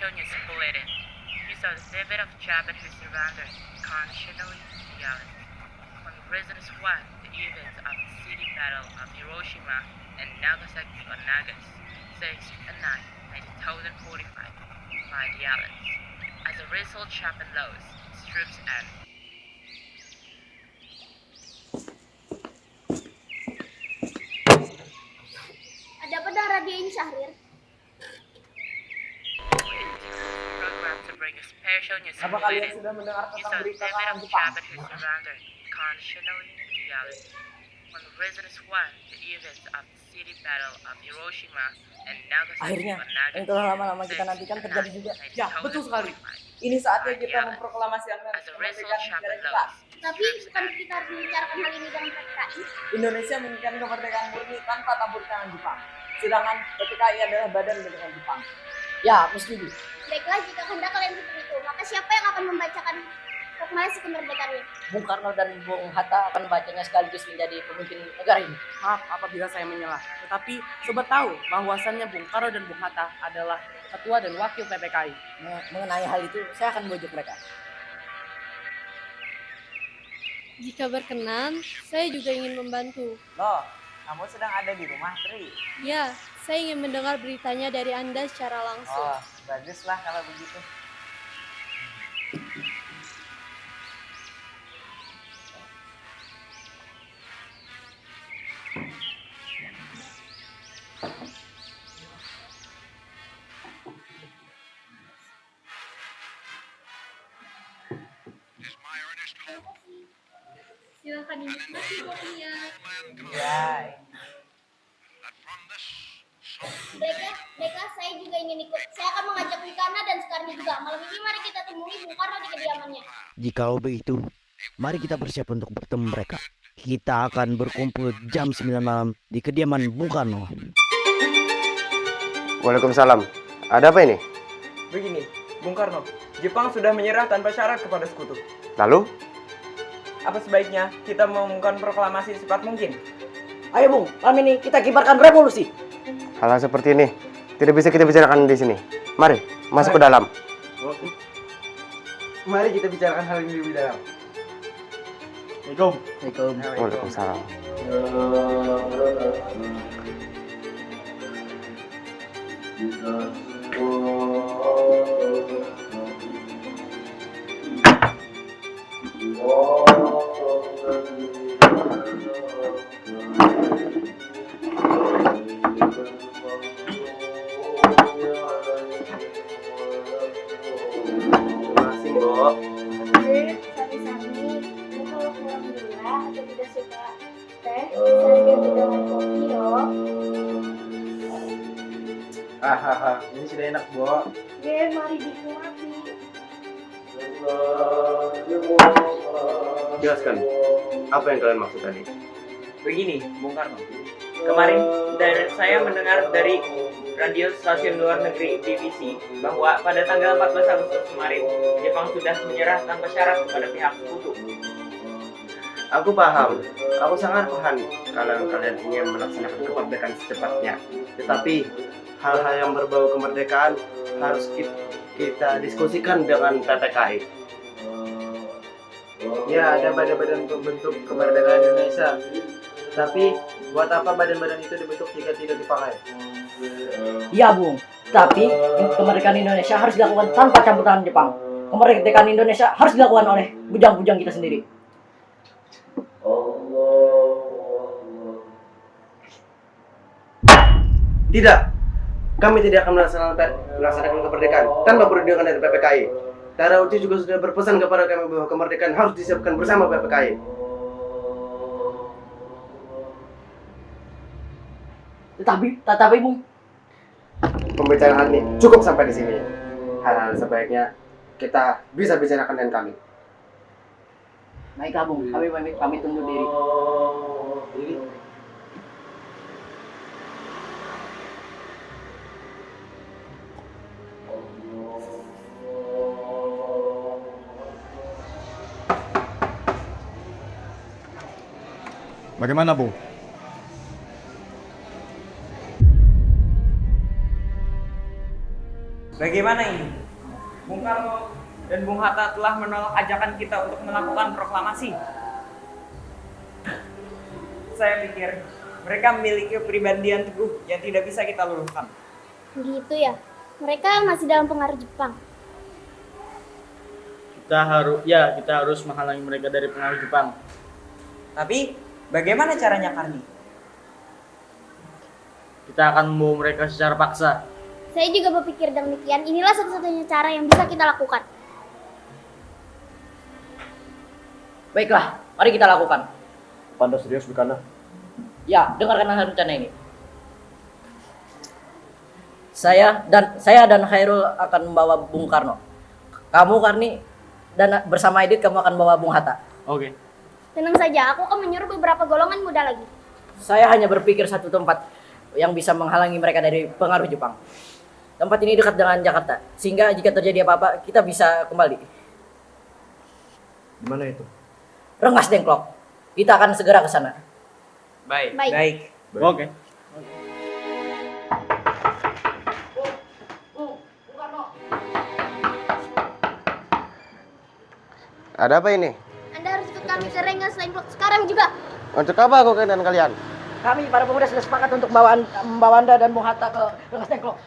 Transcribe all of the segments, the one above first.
special news bulletin. You saw the vivid of Japan who surrendered constitutionally reality. On reasons one, the events of the city battle of Hiroshima and Nagasaki on August 6 and 9, 2045 by the Allies. As a result, Japan lost its troops and Ada apa dengan radio ini, Syahrir? program to bring a special news Apa kalian bulletin. sudah mendengar You tentang saw the berita vivid perang of Jepang? Japan who surrendered constitutionally reality. On reasons one, the events of the city battle of Hiroshima and Nagasaki Akhirnya, on yang August telah lama-lama kita 6 nantikan and terjadi 9, juga. Ya, betul sekali. 2045. Ini saatnya By kita the Allies. memproklamasikan As a result, kemerdekaan negara Japan kita. lost its Tapi troops bukan and kita harus membicarakan hal ini dengan PKI. Indonesia menginginkan kemerdekaan murni tanpa campur tangan Jepang. Sedangkan PPKI adalah badan kemerdekaan Jepang. Ya, aku setuju. Baiklah, jika hendak kalian seperti itu, maka siapa yang akan membacakan proklamasi kemerdekaan ini? Bung Karno dan Bung Hatta akan membacanya sekaligus menjadi pemimpin negara ini. Maaf apabila saya menyalah, tetapi sobat tahu bahwasannya Bung Karno dan Bung Hatta adalah ketua dan wakil PPKI. Mengenai hal itu, saya akan membujuk mereka. Jika berkenan, saya juga ingin membantu. Loh, kamu sedang ada di rumah, Tri? Ya, saya ingin mendengar beritanya dari Anda secara langsung. Oh, baguslah kalau begitu. Silakan dinikmati kopinya. Ya, Baiklah, saya juga ingin ikut. Saya akan mengajak Wikana dan Sukarni juga. Malam ini mari kita temui Bung Karno di kediamannya. Jikalau begitu, mari kita bersiap untuk bertemu mereka. Kita akan berkumpul jam 9 malam di kediaman Bung Karno. Waalaikumsalam. Ada apa ini? begini, Bung Karno. Jepang sudah menyerah tanpa syarat kepada sekutu. Lalu? Apa sebaiknya kita mengumumkan proklamasi secepat mungkin? Ayo Bung, malam ini kita kibarkan revolusi. Hal seperti ini tidak bisa kita bicarakan di sini. Mari, masuk ke dalam. Mari kita bicarakan hal ini lebih dalam. Assalamualaikum. Waalaikumsalam. Masih, Mbok. Sami-sami, kalau kurang gula atau tidak suka teh, bisa diganti dengan kopi loh. Hahaha, ini sudah enak, Mbok. Mari dinikmati. Jelaskan, apa yang kalian maksud tadi? Begini, Bung Karno. Kemarin saya mendengar dari radio stasiun luar negeri BBC bahwa pada tanggal 14 Agustus kemarin Jepang sudah menyerah tanpa syarat kepada pihak sekutu. Aku paham, aku sangat paham kalau kalian ingin melaksanakan kemerdekaan secepatnya. Tetapi hal-hal yang berbau kemerdekaan harus kita diskusikan dengan PPKI. Ya, ada badan-badan pembentuk kemerdekaan Indonesia. Tapi buat apa badan-badan itu dibentuk jika tidak dipakai? Iya Bung, tapi kemerdekaan Indonesia harus dilakukan tanpa campur tangan Jepang. Kemerdekaan Indonesia harus dilakukan oleh bujang-bujang kita sendiri. Tidak, kami tidak akan melaksanakan kemerdekaan tanpa perlindungan dari PPKI. Tara Uci juga sudah berpesan kepada kami bahwa kemerdekaan harus disiapkan bersama PPKI. Tetapi Bung, Pembicaraan ini cukup sampai di sini. Hal-hal sebaiknya kita bisa bicarakan dengan kami. baiklah Bung, kami tunggu diri. Bagaimana, Bung? Bagaimana ini? Bung Karno dan Bung Hatta telah menolak ajakan kita untuk melakukan proklamasi. Saya pikir mereka memiliki kepribadian teguh yang tidak bisa kita luluhkan. Gitu ya. Mereka masih dalam pengaruh Jepang. Kita harus menghalangi mereka dari pengaruh Jepang. Tapi bagaimana caranya, Karni? Kita akan membawa mereka secara paksa. Saya juga berpikir demikian. Inilah satu-satunya cara yang bisa kita lakukan. Baiklah, mari kita lakukan. Anda serius bukan? Ya, dengarkanlah rencana ini. Saya dan Khairul akan membawa Bung Karno. Kamu, Karni, dan bersama Edith kamu akan membawa Bung Hatta. Oke. Tenang saja, aku akan menyuruh beberapa golongan muda lagi. Saya hanya berpikir satu tempat yang bisa menghalangi mereka dari pengaruh Jepang. Tempat ini dekat dengan Jakarta, sehingga jika terjadi apa-apa, kita bisa kembali. Di mana itu? Rengas Dengklok. Kita akan segera ke sana. Baik. Baik. Oke. Ada apa ini? Anda harus ikut kami ke Rengas Dengklok sekarang juga. Untuk apa aku dengan kalian? Kami para pemuda sudah sepakat untuk membawa Anda dan Bung Hatta ke Rengas Dengklok.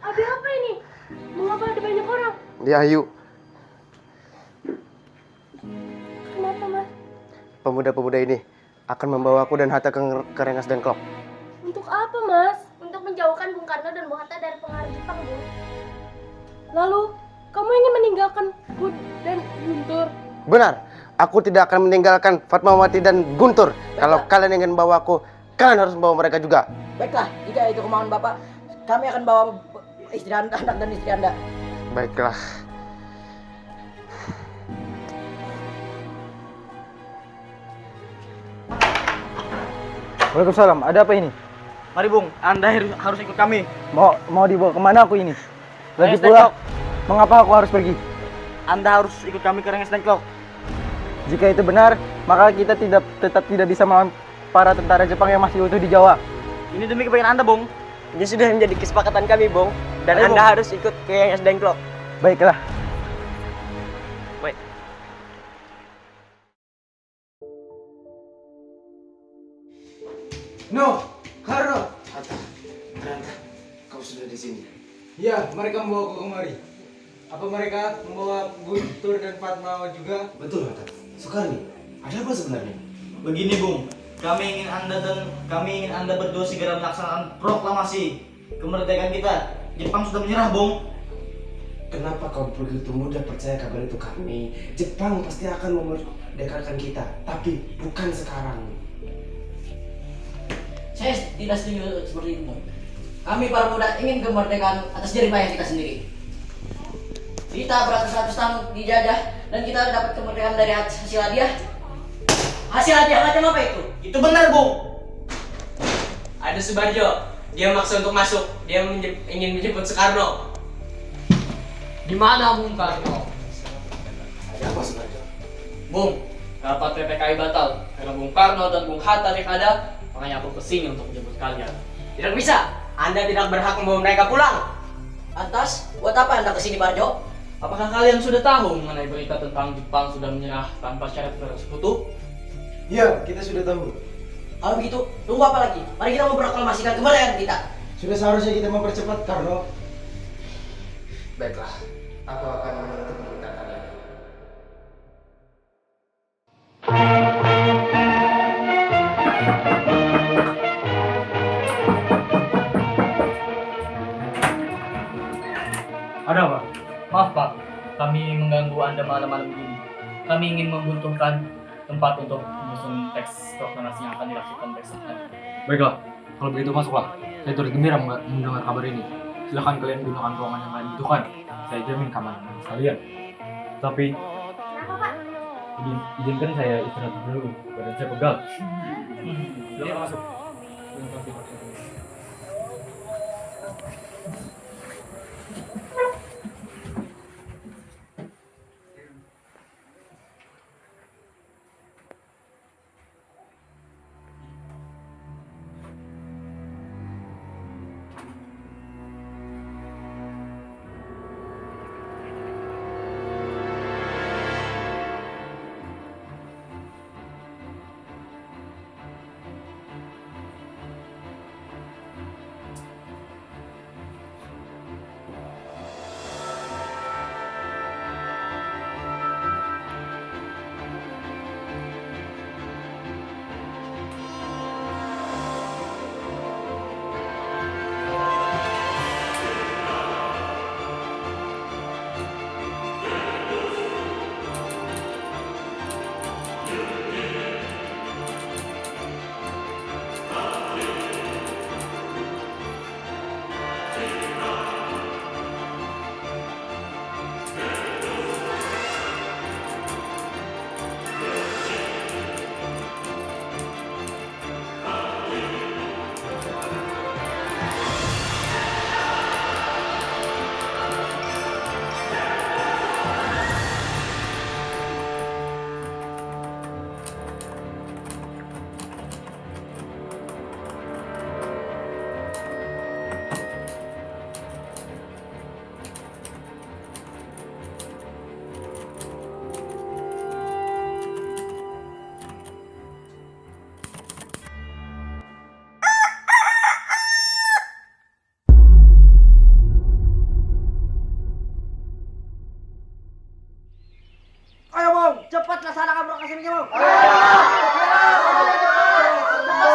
Ada apa ini? Mengapa ada banyak orang? Ya, yuk. Kenapa, Mas? Pemuda-pemuda ini akan membawa aku dan Hatta ke Rengas Dengklok. Untuk apa, Mas? Untuk menjauhkan Bung Karno dan Bung Hatta dari pengaruh Jepang, Bu. Lalu, kamu ingin meninggalkan Bud dan Guntur? Benar, aku tidak akan meninggalkan Fatmawati dan Guntur. Kalau kalian ingin membawa aku, kalian harus membawa mereka juga. Baiklah, jika itu kemauan Bapak, kami akan bawa istri Anda, anak dan istri Anda. Baiklah. Waalaikumsalam. Ada apa ini? Mari Bung, Anda harus ikut kami. Mau dibawa kemana aku ini? Lagi pula, mengapa aku harus pergi? Anda harus ikut kami ke Rengas Dengklok. Jika itu benar, maka kita tetap tidak bisa melawan para tentara Jepang yang masih utuh di Jawa. Ini demi kebaikan Anda, Bung. Ini sudah menjadi kesepakatan kami, Bung. Dan Ayo, Anda Bung. harus ikut ke Rengas Dengklok. Baiklah. Baik. No, Karno. Ternyata kau sudah di sini. Ya, mereka membawa aku kemari. Apa mereka membawa Guntur dan Fatma juga? Betul, Hatta. Soekarni, ada apa sebenarnya? Begini, Bung. Kami ingin Anda berdua segera melaksanakan proklamasi kemerdekaan kita. Jepang sudah menyerah, Bung. Kenapa kau begitu mudah percaya kabar itu kami? Jepang pasti akan memerdekakan kita, tapi bukan sekarang. Saya tidak setuju seperti itu. Kami para pemuda ingin kemerdekaan atas jerih payah kita sendiri. Kita beratus-ratus tahun dijajah dan kita dapat kemerdekaan dari hasil hadiah. Hasil hadiah macam apa itu? Itu benar, Bung. Ada Subarjo. Dia maksa untuk masuk. Dia ingin menjemput Soekarno. Di mana Bung Karno? Ada apa sebenarnya? Bung, rapat PPKI batal karena Bung Karno dan Bung Hatta tidak ada. Makanya aku kesini untuk menjemput kalian. Tidak bisa. Anda tidak berhak membawa mereka pulang. Lantas, buat apa Anda kesini, Barjo? Apakah kalian sudah tahu mengenai berita tentang Jepang sudah menyerah tanpa syarat bersekutu? Ya, kita sudah tahu. Kalau begitu, tunggu apa lagi? Mari kita memproklamasikan kemerdekaan kita. Sudah seharusnya kita mempercepat, Karno. Baiklah, aku akan menuntut permintaan kalian. Ada apa? Maaf Pak, kami mengganggu Anda malam-malam ini. Kami ingin membutuhkan tempat untuk menyusun teks proklamasi yang akan dilakukan besok hari. Baiklah, kalau begitu masuklah. Saya turut gembira mendengar kabar ini. Silakan kalian gunakan ruangan yang kalian butuhkan. Saya jamin keamanan kalian. Tapi, Kenapa, Pak? izinkan saya istirahat dulu. Badan saya pegal. Silakan masuk. Terima kasih, Pak.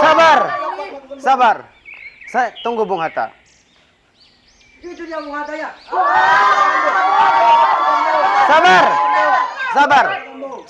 Sabar, sabar. Saya tunggu Bung Hatta. Itu dia Bung Hatta ya. Sabar, sabar.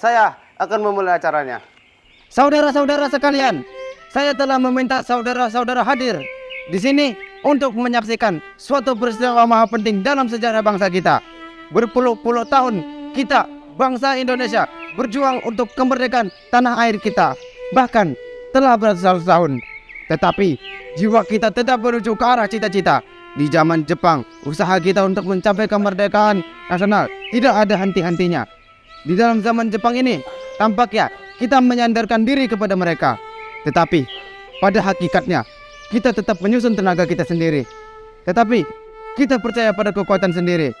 Saya akan memulai acaranya. Saudara-saudara sekalian, saya telah meminta saudara-saudara hadir di sini untuk menyaksikan suatu peristiwa maha penting dalam sejarah bangsa kita. Berpuluh-puluh tahun kita, bangsa Indonesia, berjuang untuk kemerdekaan tanah air kita. Bahkan telah beratus-ratus tahun. Tetapi jiwa kita tetap menuju ke arah cita-cita. Di zaman Jepang, usaha kita untuk mencapai kemerdekaan nasional tidak ada henti-hentinya. Di dalam zaman Jepang ini, tampaknya kita menyandarkan diri kepada mereka. Tetapi pada hakikatnya, kita tetap menyusun tenaga kita sendiri. Tetapi kita percaya pada kekuatan sendiri.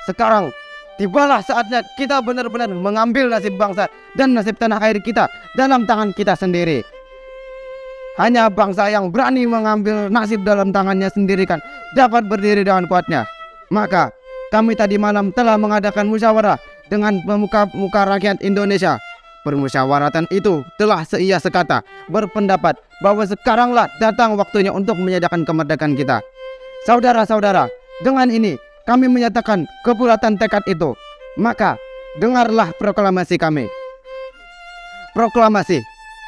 Sekarang tibalah saatnya kita benar-benar mengambil nasib bangsa dan nasib tanah air kita dalam tangan kita sendiri. Hanya bangsa yang berani mengambil nasib dalam tangannya sendiri kan dapat berdiri dengan kuatnya. Maka kami tadi malam telah mengadakan musyawarah dengan pemuka-pemuka rakyat Indonesia. Permusyawaratan itu telah seia sekata berpendapat bahwa sekaranglah datang waktunya untuk menyediakan kemerdekaan kita. Saudara-saudara, dengan ini kami menyatakan kebulatan tekad itu. Maka dengarlah proklamasi kami. Proklamasi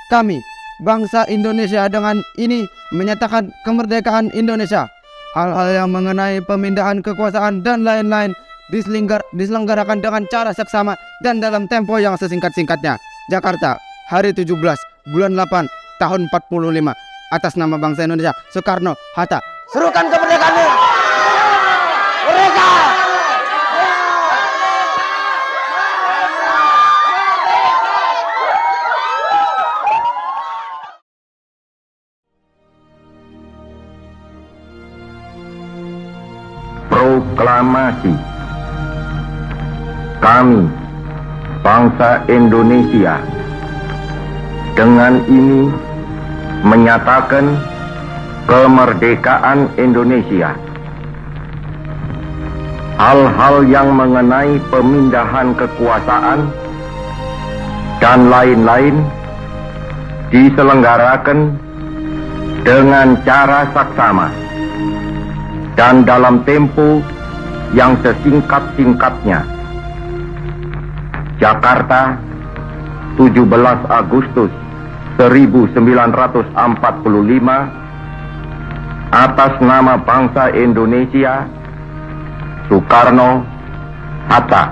kami, bangsa Indonesia, dengan ini menyatakan kemerdekaan Indonesia. Hal-hal yang mengenai pemindahan kekuasaan dan lain-lain diselenggarakan dengan cara seksama dan dalam tempo yang sesingkat-singkatnya. Jakarta, hari 17 bulan 8 tahun 45. Atas nama bangsa Indonesia, Soekarno Hatta. Serukan kemerdekaanmu! Merdeka! Proklamasi. Kami, bangsa Indonesia, dengan ini menyatakan kemerdekaan Indonesia. Hal-hal yang mengenai pemindahan kekuasaan dan lain-lain diselenggarakan dengan cara saksama dan dalam tempo yang sesingkat-singkatnya. Jakarta, 17 Agustus 1945, atas nama bangsa Indonesia, Soekarno Hatta.